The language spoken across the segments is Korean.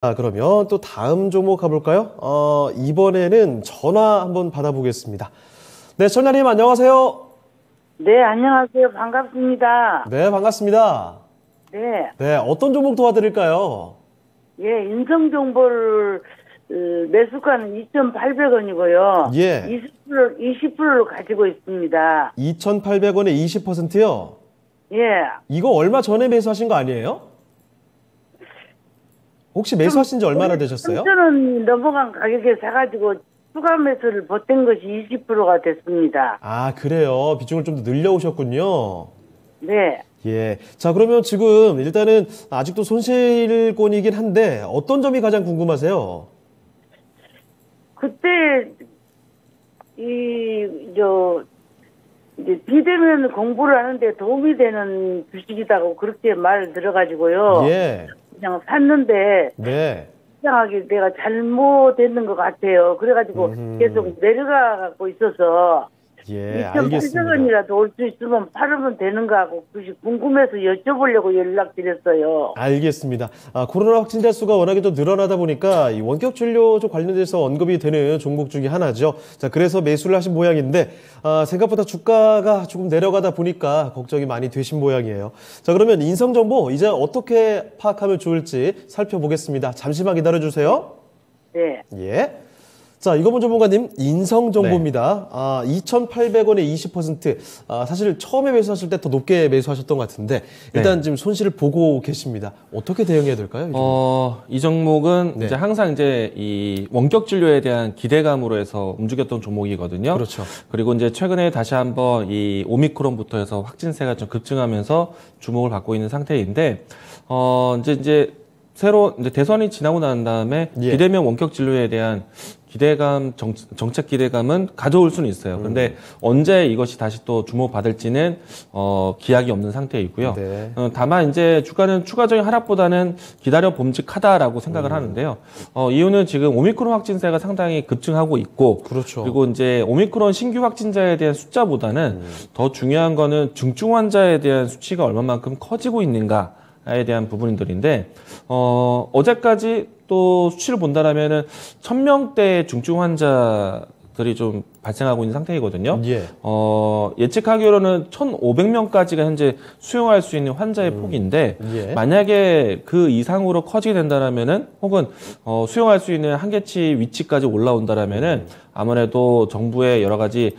그러면 또 다음 종목 가볼까요? 이번에는 전화 한번 받아보겠습니다. 네, 천자님 안녕하세요. 네, 안녕하세요. 반갑습니다. 네, 반갑습니다. 네, 네, 어떤 종목 도와드릴까요? 예, 인성정보를 매수가는 2,800원이고요. 예. 20%로 가지고 있습니다. 2,800원에 20%요? 예. 이거 얼마 전에 매수하신 거 아니에요? 혹시 매수하신 지 얼마나 되셨어요? 3,000원 넘어간 가격에 사가지고 추가 매수를 보탠 것이 20%가 됐습니다. 아, 그래요. 비중을 좀 더 늘려오셨군요. 네. 예. 자, 그러면 지금 일단은 아직도 손실권이긴 한데 어떤 점이 가장 궁금하세요? 그때, 이제 비대면 공부를 하는데 도움이 되는 주식이라고 그렇게 말 들어가지고요. 예. 그냥 샀는데, 네. 이상하게 내가 잘못됐는 것 같아요. 그래가지고 계속 내려가고 있어서 예, 알겠습니다. 2,800원이라도 올 수 있으면 팔으면 되는가 하고 그것이 궁금해서 여쭤보려고 연락드렸어요. 알겠습니다. 코로나 확진자 수가 워낙에 좀 늘어나다 보니까 이 원격 진료 쪽 관련돼서 언급이 되는 종목 중에 하나죠. 자, 그래서 매수를 하신 모양인데 생각보다 주가가 조금 내려가다 보니까 걱정이 많이 되신 모양이에요. 자, 그러면 인성정보 이제 어떻게 파악하면 좋을지 살펴보겠습니다. 잠시만 기다려주세요. 네. 예. 자, 이거문 전문가님, 인성정보입니다. 2,800원에 20%. 사실 처음에 매수하실 때 더 높게 매수하셨던 것 같은데, 일단 지금 손실을 보고 계십니다. 어떻게 대응해야 될까요? 이 종목은 이제 항상 이제 이 원격 진료에 대한 기대감으로 해서 움직였던 종목이거든요. 그렇죠. 그리고 이제 최근에 다시 한번 이 오미크론부터 해서 확진세가 좀 급증하면서 주목을 받고 있는 상태인데, 이제 새로 이제 대선이 지나고 난 다음에 비대면 원격 진료에 대한 기대감, 정책 기대감은 가져올 수는 있어요. 그런데 언제 이것이 다시 또 주목받을지는 기약이 없는 상태이고요. 네. 다만 이제 주가는 추가적인 하락보다는 기다려 봄직하다라고 생각을 하는데요. 이유는 지금 오미크론 확진세가 상당히 급증하고 있고, 그렇죠. 그리고 이제 오미크론 신규 확진자에 대한 숫자보다는 더 중요한 거는 중증 환자에 대한 수치가 얼마만큼 커지고 있는가에 대한 부분들인데, 어제까지 또 수치를 본다라면은 1,000명대 중증 환자들이 좀 발생하고 있는 상태이거든요. 예. 예측하기로는 1,500명까지가 현재 수용할 수 있는 환자의 폭인데, 예. 만약에 그 이상으로 커지게 된다라면은, 혹은 수용할 수 있는 한계치 위치까지 올라온다라면은 아무래도 정부의 여러 가지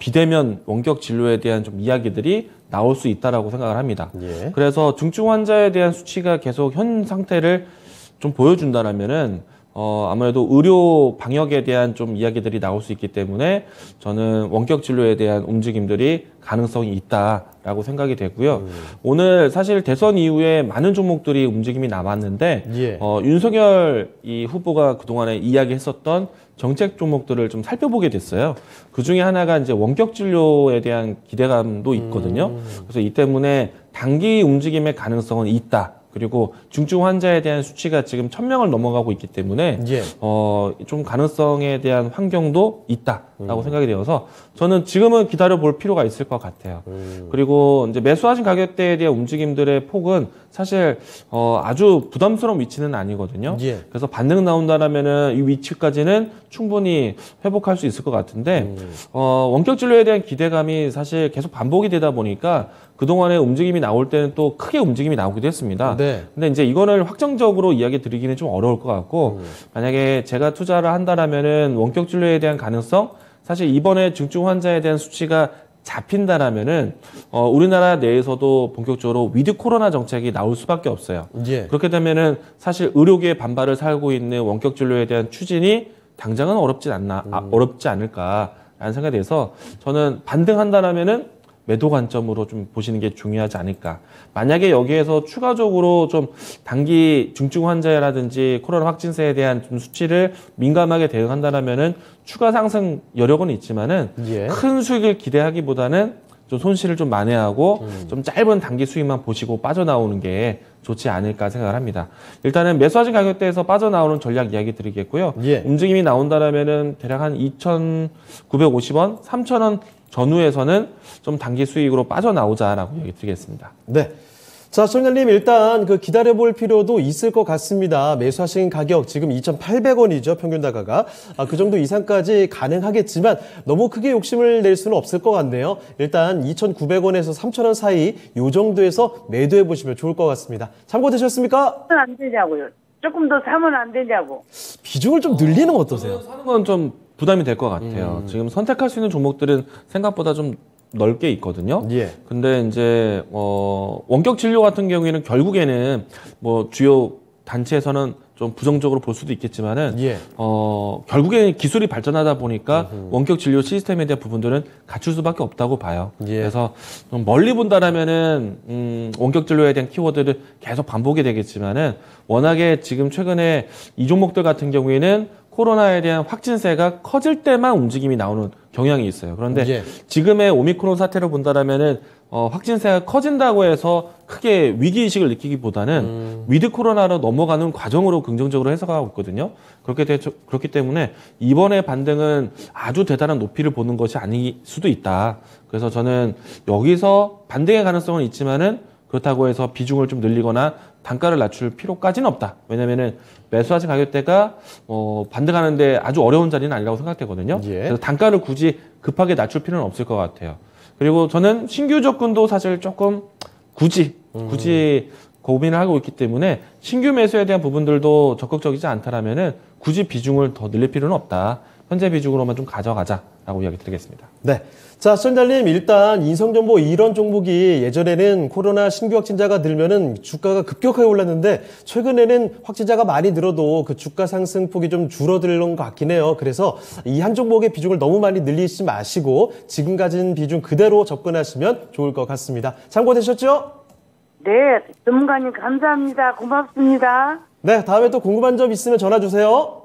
비대면 원격 진료에 대한 좀 이야기들이 나올 수 있다라고 생각을 합니다. 예. 그래서 중증 환자에 대한 수치가 계속 현 상태를 좀 보여준다라면은 아무래도 의료 방역에 대한 좀 이야기들이 나올 수 있기 때문에 저는 원격 진료에 대한 움직임들이 가능성이 있다라고 생각이 되고요. 오늘 사실 대선 이후에 많은 종목들이 움직임이 남았는데 윤석열 이 후보가 그동안에 이야기했었던 정책 종목들을 좀 살펴보게 됐어요. 그 중에 하나가 이제 원격 진료에 대한 기대감도 있거든요. 그래서 이 때문에 단기 움직임의 가능성은 있다. 그리고 중증 환자에 대한 수치가 지금 1,000명을 넘어가고 있기 때문에 좀 가능성에 대한 환경도 있다라고 생각이 되어서 저는 지금은 기다려볼 필요가 있을 것 같아요. 그리고 이제 매수하신 가격대에 대한 움직임들의 폭은 사실 아주 부담스러운 위치는 아니거든요. 그래서 반등 나온다라면은 이 위치까지는 충분히 회복할 수 있을 것 같은데 원격 진료에 대한 기대감이 사실 계속 반복이 되다 보니까 그동안에 움직임이 나올 때는 또 크게 움직임이 나오기도 했습니다. 근데 이제 이거를 확정적으로 이야기 드리기는 좀 어려울 것 같고, 만약에 제가 투자를 한다라면은 원격 진료에 대한 가능성, 사실 이번에 중증 환자에 대한 수치가 잡힌다라면은 우리나라 내에서도 본격적으로 위드 코로나 정책이 나올 수밖에 없어요. 그렇게 되면은 사실 의료계의 반발을 살고 있는 원격 진료에 대한 추진이 당장은 어렵지 않을까라는 생각이 돼서 저는 반등한다라면은 매도 관점으로 좀 보시는 게 중요하지 않을까. 만약에 여기에서 추가적으로 좀 단기 중증 환자라든지 코로나 확진세에 대한 좀 수치를 민감하게 대응한다면은 추가 상승 여력은 있지만은 큰 수익을 기대하기보다는 좀 손실을 좀 만회하고 좀 짧은 단기 수익만 보시고 빠져나오는 게 좋지 않을까 생각을 합니다. 일단은 매수하신 가격대에서 빠져나오는 전략 이야기 드리겠고요. 움직임이 나온다라면은 대략 한 2,950원, 3,000원 전후에서는 좀 단기 수익으로 빠져나오자라고 얘기 드리겠습니다. 네. 자, 시청자님 일단 그 기다려볼 필요도 있을 것 같습니다. 매수하신 가격 지금 2,800원이죠. 평균 다가가. 그 정도 이상까지 가능하겠지만 너무 크게 욕심을 낼 수는 없을 것 같네요. 일단 2,900원에서 3,000원 사이 요 정도에서 매도해 보시면 좋을 것 같습니다. 참고되셨습니까? 안 되냐고요. 조금 더 사면 안 되냐고. 비중을 좀 늘리는 건 어떠세요? 사는 건 좀 부담이 될 것 같아요. 지금 선택할 수 있는 종목들은 생각보다 좀 넓게 있거든요. 예. 근데 이제 원격 진료 같은 경우에는 결국에는 뭐 주요 단체에서는 좀 부정적으로 볼 수도 있겠지만은 예. 결국에는 기술이 발전하다 보니까 원격 진료 시스템에 대한 부분들은 갖출 수밖에 없다고 봐요. 예. 그래서 좀 멀리 본다라면은 원격 진료에 대한 키워드를 계속 반복이 되겠지만은 워낙에 지금 최근에 이 종목들 같은 경우에는 코로나에 대한 확진세가 커질 때만 움직임이 나오는 경향이 있어요. 그런데 예. 지금의 오미크론 사태를 본다라면은 확진세가 커진다고 해서 크게 위기의식을 느끼기보다는 위드 코로나로 넘어가는 과정으로 긍정적으로 해석하고 있거든요. 그렇기 때문에 이번의 반등은 아주 대단한 높이를 보는 것이 아닐 수도 있다. 그래서 저는 여기서 반등의 가능성은 있지만은 그렇다고 해서 비중을 좀 늘리거나 단가를 낮출 필요까지는 없다. 왜냐면은 매수하신 가격대가 반등하는데 아주 어려운 자리는 아니라고 생각되거든요. 예. 그래서 단가를 굳이 급하게 낮출 필요는 없을 것 같아요. 그리고 저는 신규 접근도 사실 조금 굳이 고민을 하고 있기 때문에 신규 매수에 대한 부분들도 적극적이지 않다라면은 굳이 비중을 더 늘릴 필요는 없다. 현재 비중으로만 좀 가져가자라고 이야기 드리겠습니다. 네. 자, 시청자님 일단 인성정보 이런 종목이 예전에는 코로나 신규 확진자가 늘면은 주가가 급격하게 올랐는데 최근에는 확진자가 많이 늘어도 그 주가 상승폭이 좀 줄어드는 것 같긴 해요. 그래서 이 한 종목의 비중을 너무 많이 늘리지 마시고 지금 가진 비중 그대로 접근하시면 좋을 것 같습니다. 참고되셨죠? 네, 전문가님 감사합니다. 고맙습니다. 네, 다음에 또 궁금한 점 있으면 전화 주세요.